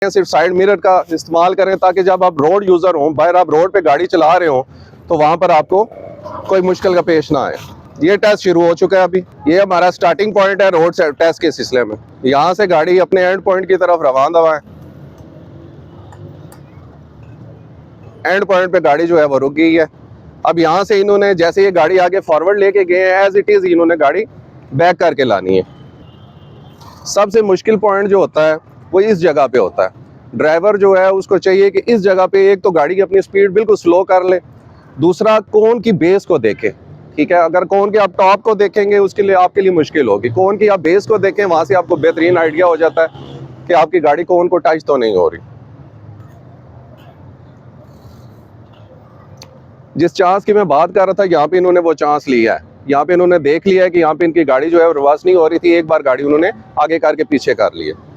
सिर्फ side mirror का इस्तेमाल करें ताकि जब आप रोड यूज़र हों, बाहर आप रोड पे गाड़ी चला रहे हो तो वहाँ पर आपको कोई मुश्किल का पेश ना आए। ये टेस्ट शुरू हो चुका है अभी। ये हमारा स्टार्टिंग पॉइंट है रोड टेस्ट के सिलसिले में। यहाँ से गाड़ी अपने एंड पॉइंट की तरफ रवाना हुआ है। एंड पॉइंट पे गाड़ी जो है वो रुक गई है। अब यहाँ से इन्होंने जैसे ये गाड़ी आगे फॉरवर्ड लेके गए हैं, एज इट इज़ इन्होंने गाड़ी बैक करके लानी है। सबसे मुश्किल पॉइंट जो होता है वो इस जगह पे होता है। ड्राइवर जो है उसको चाहिए कि इस जगह पे एक तो गाड़ी की अपनी स्पीड बिल्कुल स्लो कर ले, दूसरा कोन की बेस को देखे। ठीक है, अगर कोन के आप टॉप को देखेंगे उसके लिए आपके लिए मुश्किल होगी। कोन की आप बेस को देखें, वहाँ से आपको बेहतरीन आइडिया हो जाता है कि आपकी गाड़ी कोन को टच तो नहीं हो रही। जिस चांस की मैं बात कर रहा था, यहाँ पे इन्होंने वो चांस लिया है। यहाँ पे इन्होंने देख लिया है कि यहाँ पे इनकी गाड़ी जो है रिवर्स नहीं हो रही थी, एक बार गाड़ी उन्होंने आगे करके पीछे कर ली है।